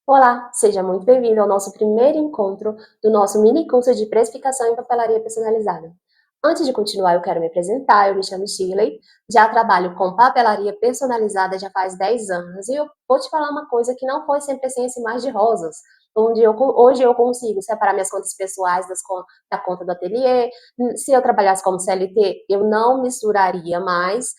Olá, seja muito bem-vindo ao nosso primeiro encontro do nosso mini curso de precificação em papelaria personalizada. Antes de continuar, eu quero me apresentar. Eu me chamo Shirley, já trabalho com papelaria personalizada já faz 10 anos e eu vou te falar uma coisa que não foi sempre assim esse mar de rosas, onde hoje eu consigo separar minhas contas pessoais da conta do ateliê. Se eu trabalhasse como CLT, eu não misturaria mais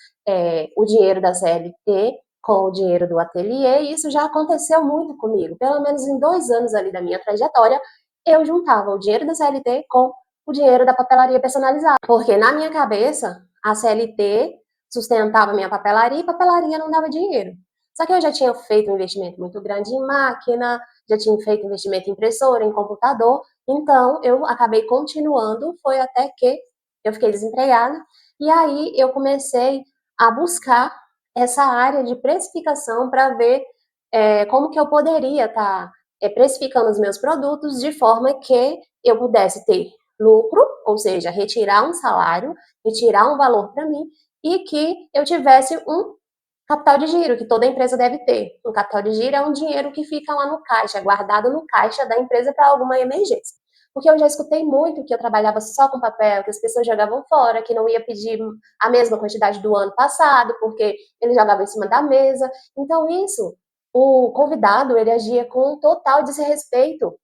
o dinheiro da CLT com o dinheiro do ateliê, e isso já aconteceu muito comigo. Pelo menos em 2 anos ali da minha trajetória, eu juntava o dinheiro da CLT com o dinheiro da papelaria personalizada. Porque na minha cabeça, a CLT sustentava minha papelaria e papelaria não dava dinheiro. Só que eu já tinha feito um investimento muito grande em máquina, já tinha feito investimento em impressora, em computador, então eu acabei continuando, foi até que eu fiquei desempregada, e aí eu comecei a buscar essa área de precificação para ver como que eu poderia estar precificando os meus produtos de forma que eu pudesse ter lucro, ou seja, retirar um salário, retirar um valor para mim e que eu tivesse um capital de giro, que toda empresa deve ter. Um capital de giro é um dinheiro que fica lá no caixa, guardado no caixa da empresa para alguma emergência. Porque eu já escutei muito que eu trabalhava só com papel, que as pessoas jogavam fora, que não ia pedir a mesma quantidade do ano passado, porque eles jogavam em cima da mesa. Então, isso, o convidado, ele agia com um total desrespeito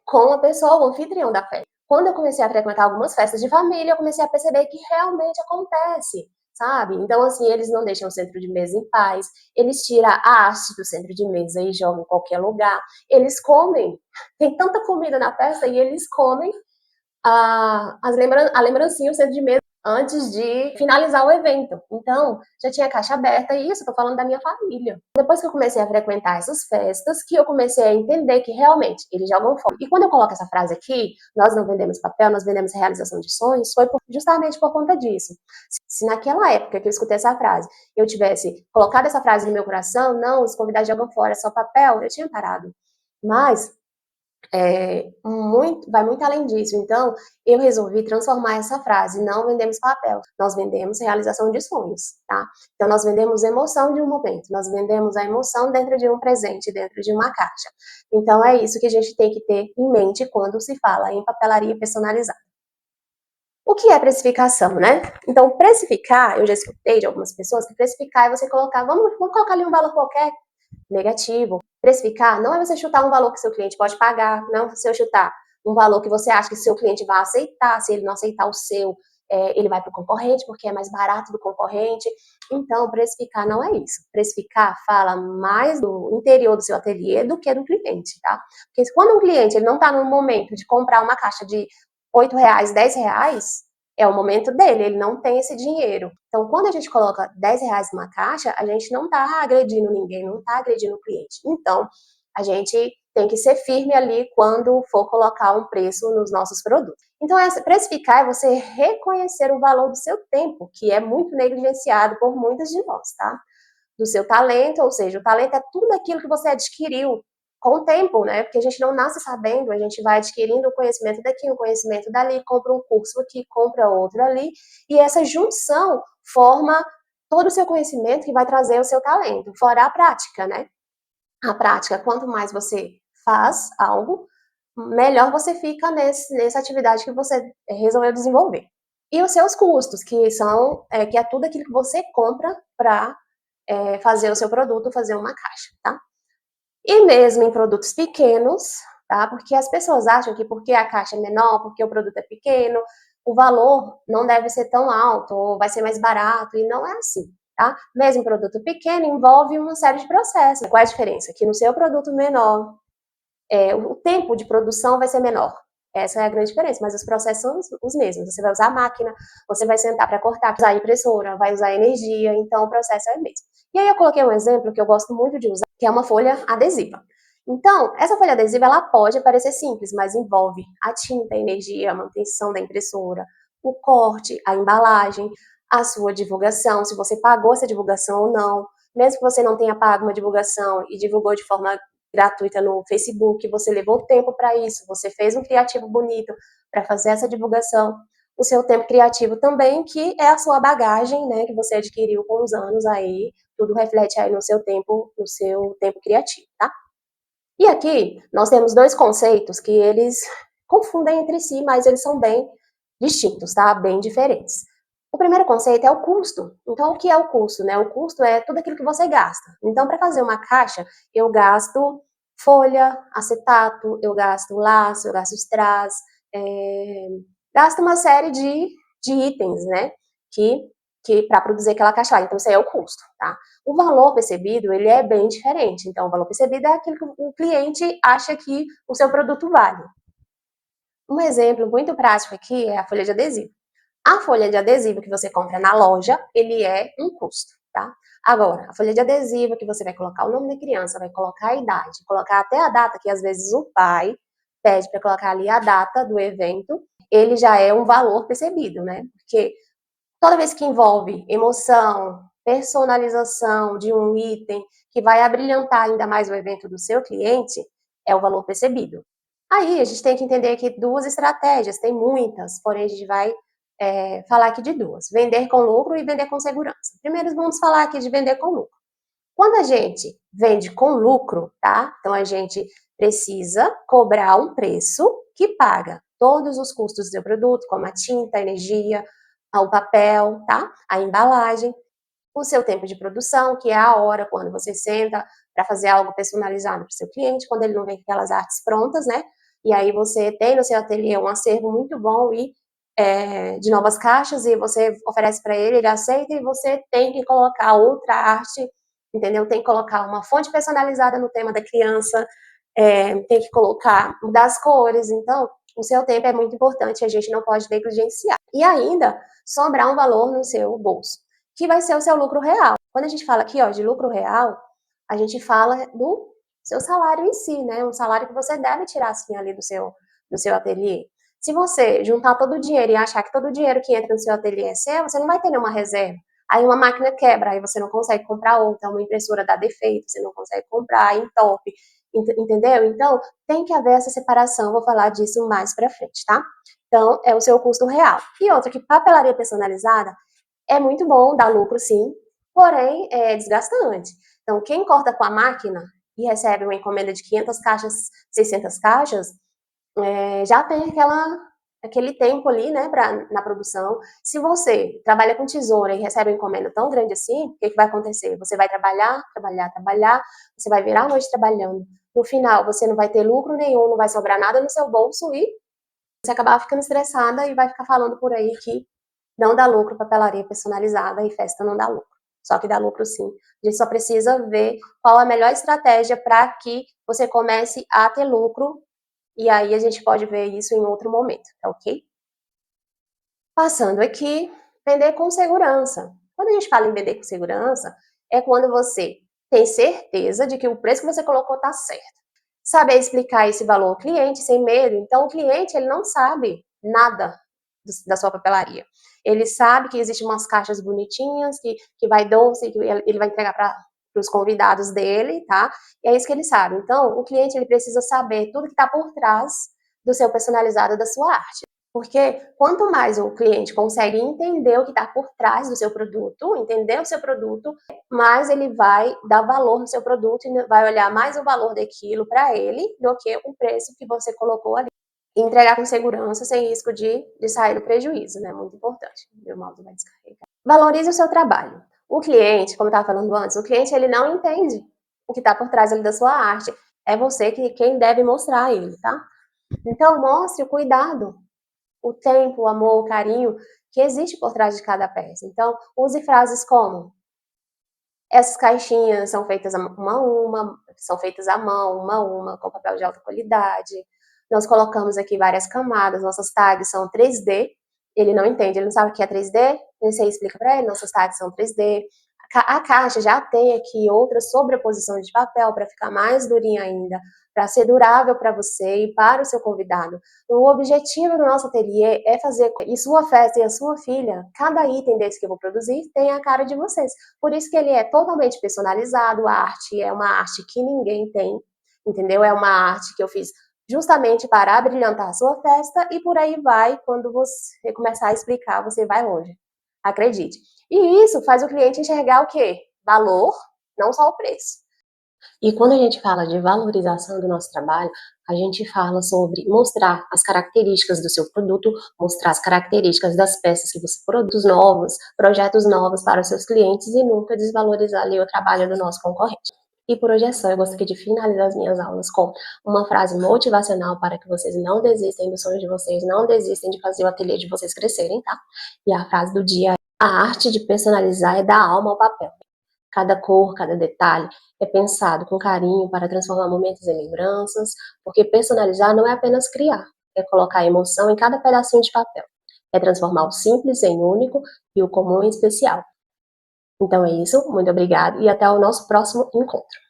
com a pessoa, o anfitrião da festa. Quando eu comecei a frequentar algumas festas de família, eu comecei a perceber que realmente acontece, sabe? Então, assim, eles não deixam o centro de mesa em paz, eles tiram a haste do centro de mesa e jogam em qualquer lugar, eles comem, tem tanta comida na festa e eles comem a lembrancinha, o centro de mesa, antes de finalizar o evento. Então, já tinha caixa aberta, e isso, eu tô falando da minha família. Depois que eu comecei a frequentar essas festas, que eu comecei a entender que realmente eles jogam fora. E quando eu coloco essa frase aqui, nós não vendemos papel, nós vendemos realização de sonhos, foi justamente por conta disso. Se naquela época que eu escutei essa frase, eu tivesse colocado essa frase no meu coração, não, os convidados jogam fora, é só papel, eu tinha parado. Mas vai muito além disso. Então, eu resolvi transformar essa frase: não vendemos papel, nós vendemos realização de sonhos, tá? Então, nós vendemos emoção de um momento, nós vendemos a emoção dentro de um presente, dentro de uma caixa. Então, é isso que a gente tem que ter em mente quando se fala em papelaria personalizada. O que é precificação, né? Então, precificar, eu já escutei de algumas pessoas que precificar é você colocar, vamos colocar ali um valor qualquer, negativo. Precificar não é você chutar um valor que seu cliente pode pagar, não é você chutar um valor que você acha que seu cliente vai aceitar. Se ele não aceitar o seu, ele vai para o concorrente, porque é mais barato do concorrente. Então, precificar não é isso. Precificar fala mais do interior do seu ateliê do que do cliente, tá? Porque quando um cliente ele não está no momento de comprar uma caixa de R$ 8, R$ 10, é o momento dele, ele não tem esse dinheiro. Então, quando a gente coloca R$ 10 numa caixa, a gente não está agredindo ninguém, não está agredindo o cliente. Então, a gente tem que ser firme ali quando for colocar um preço nos nossos produtos. Então, precificar é você reconhecer o valor do seu tempo, que é muito negligenciado por muitas de nós, tá? Do seu talento, ou seja, o talento é tudo aquilo que você adquiriu com o tempo, né? Porque a gente não nasce sabendo, a gente vai adquirindo o conhecimento daqui, o conhecimento dali, compra um curso aqui, compra outro ali, e essa junção forma todo o seu conhecimento que vai trazer o seu talento, fora a prática, né? A prática, quanto mais você faz algo, melhor você fica nessa atividade que você resolveu desenvolver. E os seus custos, que é tudo aquilo que você compra para fazer o seu produto, fazer uma caixa, tá? E mesmo em produtos pequenos, tá? Porque as pessoas acham que porque a caixa é menor, porque o produto é pequeno, o valor não deve ser tão alto, ou vai ser mais barato, e não é assim, tá? Mesmo produto pequeno envolve uma série de processos. Qual é a diferença? Que no seu produto menor, o tempo de produção vai ser menor. Essa é a grande diferença, mas os processos são os mesmos. Você vai usar a máquina, você vai sentar para cortar, usar a impressora, vai usar energia, então o processo é o mesmo. E aí eu coloquei um exemplo que eu gosto muito de usar, que é uma folha adesiva. Então, essa folha adesiva, ela pode parecer simples, mas envolve a tinta, a energia, a manutenção da impressora, o corte, a embalagem, a sua divulgação, se você pagou essa divulgação ou não. Mesmo que você não tenha pago uma divulgação e divulgou de forma gratuita no Facebook, você levou tempo para isso, você fez um criativo bonito para fazer essa divulgação, o seu tempo criativo também, que é a sua bagagem, né, que você adquiriu com os anos aí, tudo reflete aí no seu tempo criativo, tá? E aqui nós temos dois conceitos que eles confundem entre si, mas eles são bem distintos, tá? Bem diferentes. O primeiro conceito é o custo. Então, o que é o custo, né? O custo é tudo aquilo que você gasta. Então, para fazer uma caixa, eu gasto folha, acetato, eu gasto laço, eu gasto strass, gasto uma série de itens, né? Que para produzir aquela caixa. Então, isso aí é o custo, tá? O valor percebido, ele é bem diferente. Então, o valor percebido é aquilo que o cliente acha que o seu produto vale. Um exemplo muito prático aqui é a folha de adesivo. A folha de adesivo que você compra na loja, ele é um custo, tá? Agora, a folha de adesivo que você vai colocar o nome da criança, vai colocar a idade, colocar até a data, que às vezes o pai pede para colocar ali a data do evento, ele já é um valor percebido, né? Porque toda vez que envolve emoção, personalização de um item que vai abrilhantar ainda mais o evento do seu cliente, é o valor percebido. Aí a gente tem que entender aqui duas estratégias, tem muitas, porém a gente vai falar aqui de duas: vender com lucro e vender com segurança. Primeiro vamos falar aqui de vender com lucro. Quando a gente vende com lucro, tá? Então a gente precisa cobrar um preço que paga todos os custos do seu produto, como a tinta, a energia, o papel, tá? A embalagem, o seu tempo de produção, que é a hora quando você senta para fazer algo personalizado para o seu cliente, quando ele não vem com aquelas artes prontas, né? E aí você tem no seu ateliê um acervo muito bom e de novas caixas e você oferece para ele, ele aceita e você tem que colocar outra arte, entendeu? Tem que colocar uma fonte personalizada no tema da criança, tem que colocar, mudar as cores, então o seu tempo é muito importante, a gente não pode negligenciar. E ainda sobrar um valor no seu bolso, que vai ser o seu lucro real. Quando a gente fala aqui, ó, de lucro real, a gente fala do seu salário em si, né? Um salário que você deve tirar assim ali do seu ateliê. Se você juntar todo o dinheiro e achar que todo o dinheiro que entra no seu ateliê é seu, você não vai ter nenhuma reserva. Aí uma máquina quebra, aí você não consegue comprar outra, uma impressora dá defeito, você não consegue comprar, entope, entendeu? Então, tem que haver essa separação, vou falar disso mais pra frente, tá? Então, é o seu custo real. E outra, que papelaria personalizada é muito bom, dá lucro sim, porém é desgastante. Então, quem corta com a máquina e recebe uma encomenda de 500 caixas, 600 caixas, já tem aquele tempo ali, né, na produção. Se você trabalha com tesoura e recebe uma encomenda tão grande assim, o que vai acontecer? Você vai trabalhar, trabalhar, trabalhar, você vai virar a noite trabalhando. No final, você não vai ter lucro nenhum, não vai sobrar nada no seu bolso e você acabar ficando estressada e vai ficar falando por aí que não dá lucro papelaria personalizada e festa não dá lucro. Só que dá lucro sim. A gente só precisa ver qual a melhor estratégia para que você comece a ter lucro e aí a gente pode ver isso em outro momento, tá ok? Passando aqui, vender com segurança. Quando a gente fala em vender com segurança, é quando você tem certeza de que o preço que você colocou está certo. Saber explicar esse valor ao cliente sem medo. Então, o cliente ele não sabe nada da sua papelaria. Ele sabe que existem umas caixas bonitinhas, que vai doce, que ele vai entregar para os convidados dele, tá? E é isso que ele sabe. Então, o cliente ele precisa saber tudo que está por trás do seu personalizado, da sua arte. Porque quanto mais o cliente consegue entender o que está por trás do seu produto, entender o seu produto, mais ele vai dar valor no seu produto e vai olhar mais o valor daquilo para ele do que o preço que você colocou ali. E entregar com segurança, sem risco de sair do prejuízo, né? Muito importante. Meu mouse vai descarregar. Valorize o seu trabalho. O cliente, como eu estava falando antes, o cliente ele não entende o que está por trás ali da sua arte. É você quem deve mostrar a ele, tá? Então, mostre o cuidado, o tempo, o amor, o carinho que existe por trás de cada peça. Então, use frases como: essas caixinhas são feitas uma a uma, são feitas à mão, uma a uma, com papel de alta qualidade. Nós colocamos aqui várias camadas, nossas tags são 3D. Ele não entende, ele não sabe o que é 3D, você explica para ele, nossas tags são 3D. A caixa já tem aqui outra sobreposição de papel para ficar mais durinha ainda, para ser durável para você e para o seu convidado. O objetivo do nosso ateliê é fazer em sua festa e a sua filha, cada item desse que eu vou produzir tem a cara de vocês. Por isso que ele é totalmente personalizado, a arte é uma arte que ninguém tem, entendeu? É uma arte que eu fiz justamente para abrilhantar a sua festa e por aí vai, quando você começar a explicar, você vai longe. Acredite. E isso faz o cliente enxergar o quê? Valor, não só o preço. E quando a gente fala de valorização do nosso trabalho, a gente fala sobre mostrar as características do seu produto, mostrar as características das peças que você produz novos, projetos novos para os seus clientes e nunca desvalorizar ali o trabalho do nosso concorrente. E por hoje é só, eu gostaria de finalizar as minhas aulas com uma frase motivacional para que vocês não desistem dos sonhos de vocês, não desistem de fazer o ateliê de vocês crescerem, tá? E a frase do dia é: a arte de personalizar é dar alma ao papel. Cada cor, cada detalhe é pensado com carinho para transformar momentos em lembranças, porque personalizar não é apenas criar, é colocar emoção em cada pedacinho de papel. É transformar o simples em único e o comum em especial. Então é isso, muito obrigado e até o nosso próximo encontro.